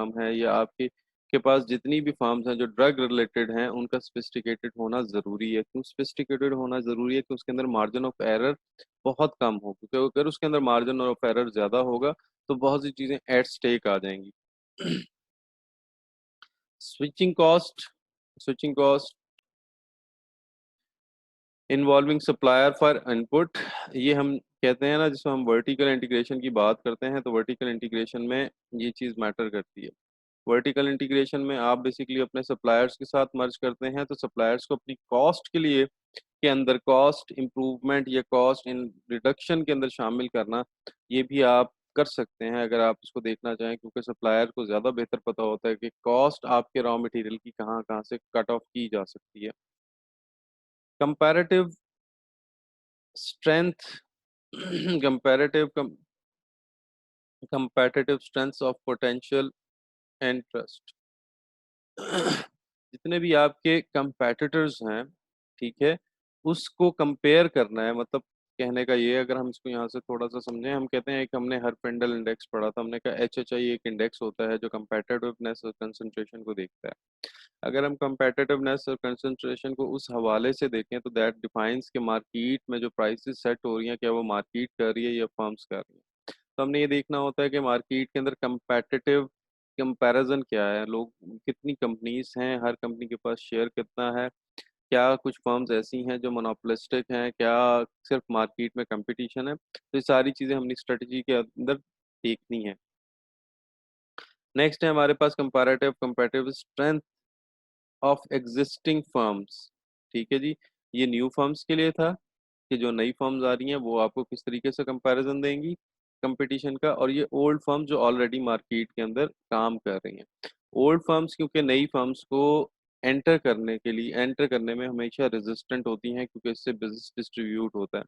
Firm है या आपके के पास जितनी भी फर्म्स हैं जो ड्रग रिलेटेड हैं, उनका सोफिस्टिकेटेड होना ज़रूरी है। क्यों सोफिस्टिकेटेड होना ज़रूरी है? कि उसके अंदर मार्जिन ऑफ एरर बहुत कम हो, क्योंकि अगर उसके अंदर मार्जिन ऑफ एरर ज़्यादा होगा तो बहुत सी चीज़ें एट स्टेक आ जाएंगी। Switching cost, switching cost involving supplier for input, ये हम कहते हैं ना, जिसमें हम वर्टिकल इंटीग्रेशन की बात करते हैं, तो वर्टिकल इंटीग्रेशन में ये चीज़ मैटर करती है। वर्टिकल इंटीग्रेशन में आप बेसिकली अपने सप्लायर्स के साथ मर्ज करते हैं, तो सप्लायर्स को अपनी कॉस्ट के लिए के अंदर कॉस्ट इम्प्रूवमेंट या कॉस्ट इन रिडक्शन के अंदर शामिल करना, ये भी आप कर सकते हैं अगर आप इसको देखना चाहें, क्योंकि सप्लायर को ज़्यादा बेहतर पता होता है कि कॉस्ट आपके रॉ मटेरियल की कहाँ कहाँ से कट ऑफ की जा सकती है। Comparative strength comparative competitive strengths of potential and trust। जितने भी आपके कंपेटिटर्स हैं, ठीक है, उसको कंपेयर करना है। मतलब कहने का ये, अगर हम इसको यहाँ से थोड़ा सा समझें, हम कहते हैं, एक हमने हर पेंडल इंडेक्स पढ़ा था, हमने कहा HHI एक इंडेक्स होता है जो कंपेटिटिवनेस और कंसंट्रेशन को देखता है। अगर हम कंपेटिटिवनेस और कंसंट्रेशन को उस हवाले से देखें तो दैट डिफाइंस के मार्केट में जो प्राइसेस सेट हो रही हैं, क्या वो मार्केट कर रही है या फर्म्स कर रही हैं। तो हमने ये देखना होता है कि मार्केट के अंदर कंपेटिटिव कंपैरिजन क्या है, लोग कितनी कंपनीज हैं, हर कंपनी के पास शेयर कितना है, क्या कुछ फर्म्स ऐसी हैं जो मोनोपोलिस्टिक हैं, क्या सिर्फ मार्केट में कंपटीशन है। तो ये सारी चीज़ें हमने स्ट्रेटजी के अंदर देखनी है। नेक्स्ट है हमारे पास comparative competitive strength of existing firms. ठीक है जी, ये न्यू फर्म्स के लिए था कि जो नई फर्म्स आ रही हैं वो आपको किस तरीके से कंपैरिजन देंगी कंपटीशन का, और ये ओल्ड फर्म्स जो ऑलरेडी मार्केट के अंदर काम कर रही हैं। ओल्ड फर्म्स क्योंकि नई फर्म्स को एंटर करने में हमेशा रेजिस्टेंट होती हैं, क्योंकि इससे बिजनेस डिस्ट्रीब्यूट होता है।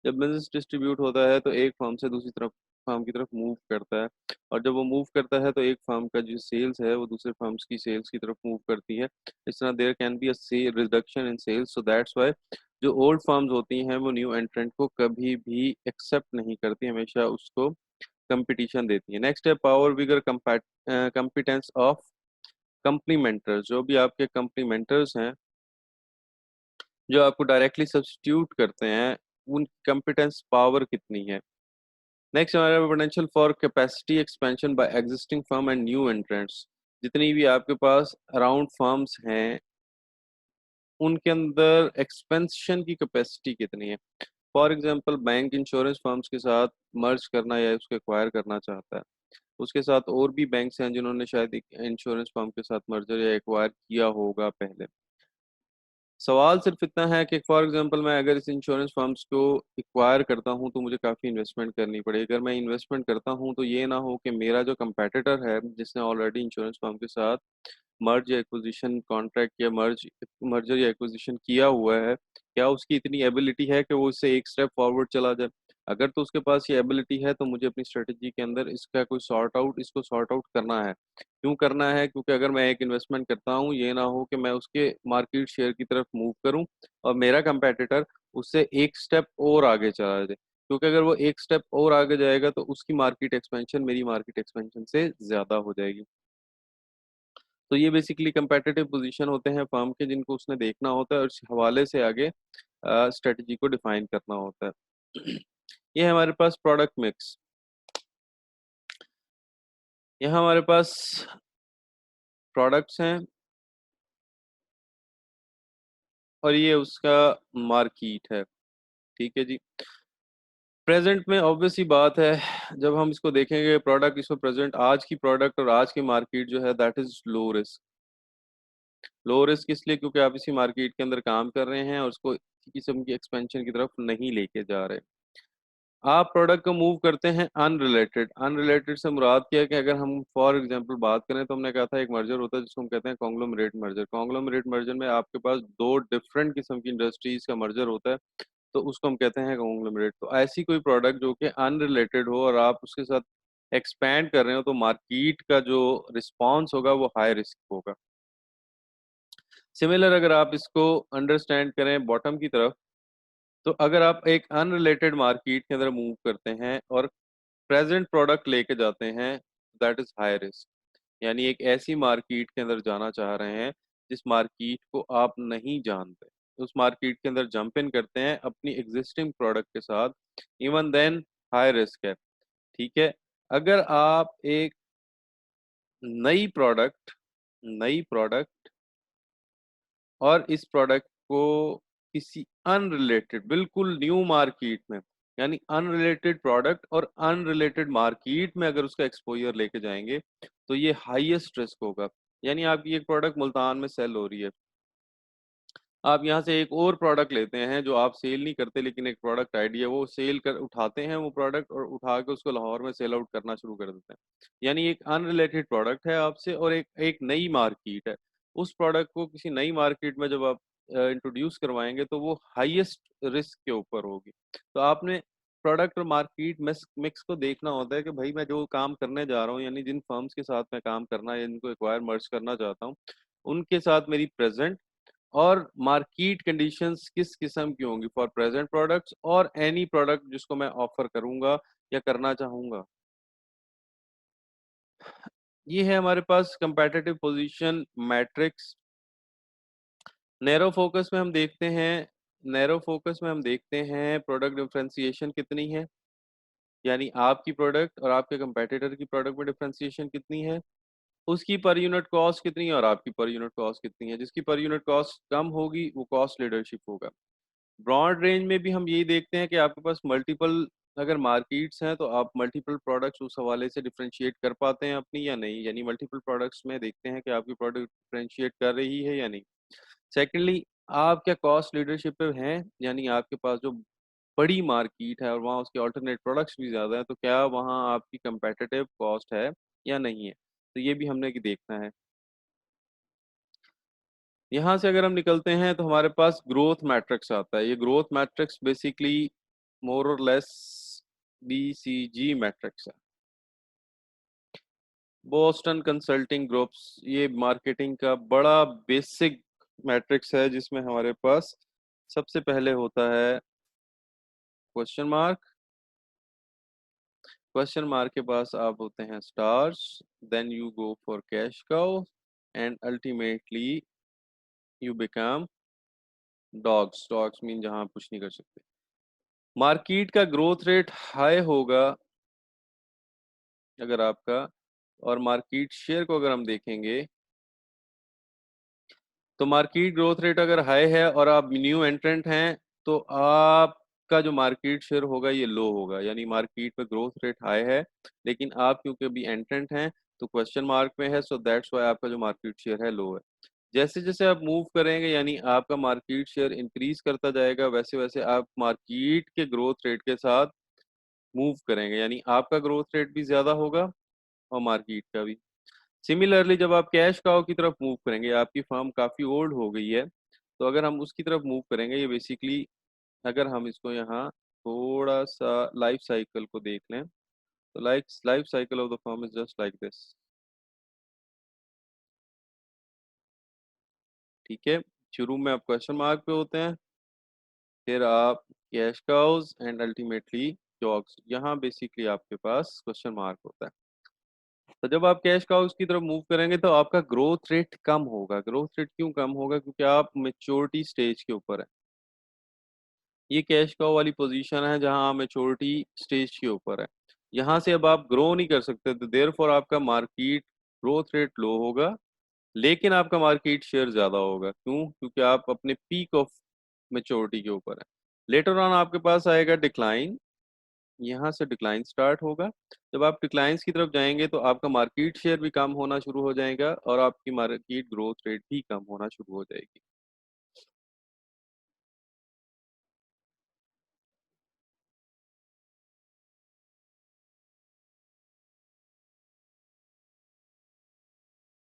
जब बिजनेस डिस्ट्रीब्यूट होता है तो एक फर्म से दूसरी तरफ फर्म की तरफ मूव करता है, और जब वो मूव करता है तो एक फर्म का जो सेल्स है वो दूसरे फर्म्स की सेल्स की तरफ मूव करती है। इस तरह there can be a reduction in sales, so that's why जो ओल्ड फर्म्स होती हैं वो न्यू एंट्रेंट को कभी भी एक्सेप्ट नहीं करती, हमेशा उसको कंपटीशन देती है। नेक्स्ट है पावर विगर कंपिटेंस ऑफ कंप्लीमेंटर्स। जो भी आपके कंप्लीमेंटर्स हैं जो आपको डायरेक्टली सब्स्टिट्यूट करते हैं, उन कंपिटेंस पावर कितनी है। नेक्स्ट हमारा potential for capacity expansion by existing firm and new entrants. जितनी भी आपके पास अराउंड फर्म्स हैं, उनके अंदर एक्सपेंशन की कैपेसिटी कितनी है। For example bank insurance firms के साथ मर्ज करना या उसको एक्वायर करना चाहता है, उसके साथ और भी बैंक्स हैं जिन्होंने शायद एक इंश्योरेंस फर्म के साथ मर्जर या एक्वायर किया होगा पहले। सवाल सिर्फ इतना है कि फॉर एग्जांपल मैं अगर इस इंश्योरेंस फर्म्स को एक्वायर करता हूं तो मुझे काफ़ी इन्वेस्टमेंट करनी पड़ेगी। अगर मैं इन्वेस्टमेंट करता हूं तो ये ना हो कि मेरा जो कंपेटिटर है जिसने ऑलरेडी इंश्योरेंस फर्म के साथ मर्ज या एक्विजिशन कॉन्ट्रैक्ट या मर्जर या एक्विजिशन किया हुआ है, क्या उसकी इतनी एबिलिटी है कि वो इससे एक स्टेप फॉरवर्ड चला जाए। अगर तो उसके पास ये एबिलिटी है तो मुझे अपनी स्ट्रेटजी के अंदर इसका कोई इसको सॉर्ट आउट करना है। क्यों करना है? क्योंकि अगर मैं एक इन्वेस्टमेंट करता हूँ, ये ना हो कि मैं उसके मार्केट शेयर की तरफ मूव करूँ और मेरा कंपेटिटर उससे एक स्टेप और आगे चला जाए, क्योंकि अगर वो एक स्टेप और आगे जाएगा तो उसकी मार्केट एक्सपेंशन मेरी मार्केट एक्सपेंशन से ज़्यादा हो जाएगी। तो ये बेसिकली कंपेटिटिव पोजीशन होते हैं फर्म के, जिनको उसने देखना होता है और इस हवाले से आगे स्ट्रेटजी को डिफाइन करना होता है। ये है हमारे पास प्रोडक्ट मिक्स। यहाँ हमारे पास प्रोडक्ट्स हैं और ये उसका मार्केट है। ठीक है जी, प्रेजेंट में ऑब्वियस सी बात है, जब हम इसको देखेंगे प्रोडक्ट, इसको प्रेजेंट आज की प्रोडक्ट और आज की मार्केट जो है that is low risk. Low risk इसलिए क्योंकि आप इसी मार्केट के अंदर काम कर रहे हैं और उसको किसी किस्म की एक्सपेंशन की तरफ नहीं लेके जा रहे। आप प्रोडक्ट को मूव करते हैं अनरिलेटेड। अनरिलेटेड से मुराद क्या है कि अगर हम फॉर एग्जांपल बात करें तो हमने कहा था एक मर्जर होता है जिसको हम कहते हैं कॉन्ग्लोमरेट मर्जर। कॉन्ग्लोमरेट मर्जर में आपके पास दो डिफरेंट किस्म की इंडस्ट्रीज का मर्जर होता है, तो उसको हम कहते हैं कॉन्ग्लोमरेट। तो ऐसी कोई प्रोडक्ट जो कि अनरिलेटेड हो और आप उसके साथ एक्सपैंड कर रहे हो, तो मार्केट का जो रिस्पॉन्स होगा वो हाई रिस्क होगा। सिमिलर अगर आप इसको अंडरस्टैंड करें बॉटम की तरफ, तो अगर आप एक अनरिलेटेड मार्केट के अंदर मूव करते हैं और प्रेजेंट प्रोडक्ट लेके जाते हैं, दैट इज हाई रिस्क। यानी एक ऐसी मार्केट के अंदर जाना चाह रहे हैं जिस मार्केट को आप नहीं जानते, उस मार्केट के अंदर जंप इन करते हैं अपनी एग्जिस्टिंग प्रोडक्ट के साथ। इवन देन हाई रिस्क है, ठीक है। अगर आप एक नई प्रोडक्ट नई प्रोडक्ट और इस प्रोडक्ट को किसी अनरिलेटेड बिल्कुल न्यू मार्केट में, यानी अनरिलेटेड प्रोडक्ट और अनरिलेटेड मार्केट में अगर उसका एक्सपोजर लेके जाएंगे तो ये हाईएस्ट रिस्क होगा। यानी आपकी एक प्रोडक्ट मुल्तान में सेल हो रही है, आप यहाँ से एक और प्रोडक्ट लेते हैं जो आप सेल नहीं करते, लेकिन एक प्रोडक्ट आइडिया वो सेल कर उठाते हैं वो प्रोडक्ट और उठा के उसको लाहौर में सेल आउट करना शुरू कर देते हैं। यानी एक अनरिलेटेड प्रोडक्ट है आपसे और एक एक नई मार्केट है। उस प्रोडक्ट को किसी नई मार्केट में जब आप इंट्रोड्यूस करवाएंगे तो वो हाईएस्ट रिस्क के ऊपर होगी। तो आपने प्रोडक्ट और मार्केट मिक्स को देखना होता है कि भाई मैं जो काम करने जा रहा हूँ, यानी जिन फर्म्स के साथ मैं काम करना या जिनको एक्वायर मर्ज करना चाहता हूँ, उनके साथ मेरी प्रेजेंट और मार्केट कंडीशंस किस किस्म की होंगी फॉर प्रेजेंट प्रोडक्ट्स और एनी प्रोडक्ट जिसको मैं ऑफर करूंगा या करना चाहूंगा। ये है हमारे पास competitive position matrix. Narrow focus में हम देखते हैं नैरो फोकस में हम देखते हैं प्रोडक्ट डिफरेंशिएशन कितनी है, यानी आपकी प्रोडक्ट और आपके कंपेटिटर की प्रोडक्ट में डिफरेंशिएशन कितनी है, उसकी पर यूनिट कॉस्ट कितनी है और आपकी पर यूनिट कॉस्ट कितनी है। जिसकी पर यूनिट कॉस्ट कम होगी वो कॉस्ट लीडरशिप होगा। ब्रॉड रेंज में भी हम यही देखते हैं कि आपके पास मल्टीपल अगर मार्केट्स हैं तो आप मल्टीपल प्रोडक्ट्स उस हवाले से डिफरेंशिएट कर पाते हैं अपनी या नहीं, यानी मल्टीपल प्रोडक्ट्स में देखते हैं कि आपकी प्रोडक्ट डिफरेंशिएट कर रही है या नहीं। सेकेंडली, आप क्या कॉस्ट लीडरशिप पे हैं, यानी आपके पास जो बड़ी मार्केट है और वहाँ उसके ऑल्टरनेट प्रोडक्ट्स भी ज़्यादा हैं, तो क्या वहाँ आपकी कंपेटिटिव कॉस्ट है या नहीं है, तो ये भी हमने कि देखना है। यहाँ से अगर हम निकलते हैं तो हमारे पास ग्रोथ मैट्रिक्स आता है। ये ग्रोथ मैट्रिक्स बेसिकली मोर और लेस BCG मैट्रिक्स है। बोस्टन कंसल्टिंग ग्रुप्स, ये मार्केटिंग का बड़ा बेसिक मैट्रिक्स है जिसमें हमारे पास सबसे पहले होता है क्वेश्चन मार्क। क्वेश्चन मार्क के पास आप होते हैं stars, then you go for cash cow and ultimately you become dogs. Dogs mean जहां आप कुछ नहीं कर सकते। मार्केट का ग्रोथ रेट हाई होगा अगर आपका, और मार्केट शेयर को अगर हम देखेंगे तो मार्केट ग्रोथ रेट अगर हाई है और आप न्यू एंट्रेंट हैं तो आपका जो मार्केट शेयर होगा ये लो होगा। यानी मार्केट में ग्रोथ रेट हाई है लेकिन आप क्योंकि अभी एंट्रेंट हैं तो क्वेश्चन मार्क में है, सो दैट्स वाई आपका जो मार्केट शेयर है लो है। जैसे जैसे आप मूव करेंगे यानी आपका मार्केट शेयर इंक्रीज करता जाएगा, वैसे वैसे आप मार्केट के ग्रोथ रेट के साथ मूव करेंगे, यानी आपका ग्रोथ रेट भी ज्यादा होगा और मार्केट का भी। सिमिलरली जब आप कैश काउ की तरफ मूव करेंगे, आपकी फर्म काफ़ी ओल्ड हो गई है, तो अगर हम उसकी तरफ मूव करेंगे, ये बेसिकली अगर हम इसको यहाँ थोड़ा सा लाइफ साइकिल को देख लें तो life cycle of the firm is just like this, ठीक है। शुरू में आप क्वेश्चन मार्क पे होते हैं, फिर आप cash cause and ultimately jobs, यहाँ बेसिकली आपके पास क्वेश्चन मार्क होता है। तो जब आप कैश काउज की तरफ मूव करेंगे तो आपका ग्रोथ रेट कम होगा। ग्रोथ रेट क्यों कम होगा? क्योंकि आप मेच्योरिटी स्टेज के ऊपर है। ये कैश काउ वाली पोजीशन है जहां आप मेच्योरिटी स्टेज के ऊपर है, यहाँ से अब आप ग्रो नहीं कर सकते, तो देयरफॉर आपका मार्केट ग्रोथ रेट लो होगा लेकिन आपका मार्केट शेयर ज्यादा होगा। क्यों? क्योंकि आप अपने पीक ऑफ मेच्योरिटी के ऊपर है। लेटर ऑन आपके पास आएगा डिक्लाइन, यहाँ से डिक्लाइन स्टार्ट होगा। जब आप डिक्लाइंस की तरफ जाएंगे तो आपका मार्केट शेयर भी कम होना शुरू हो जाएगा और आपकी मार्केट ग्रोथ रेट भी कम होना शुरू हो जाएगी।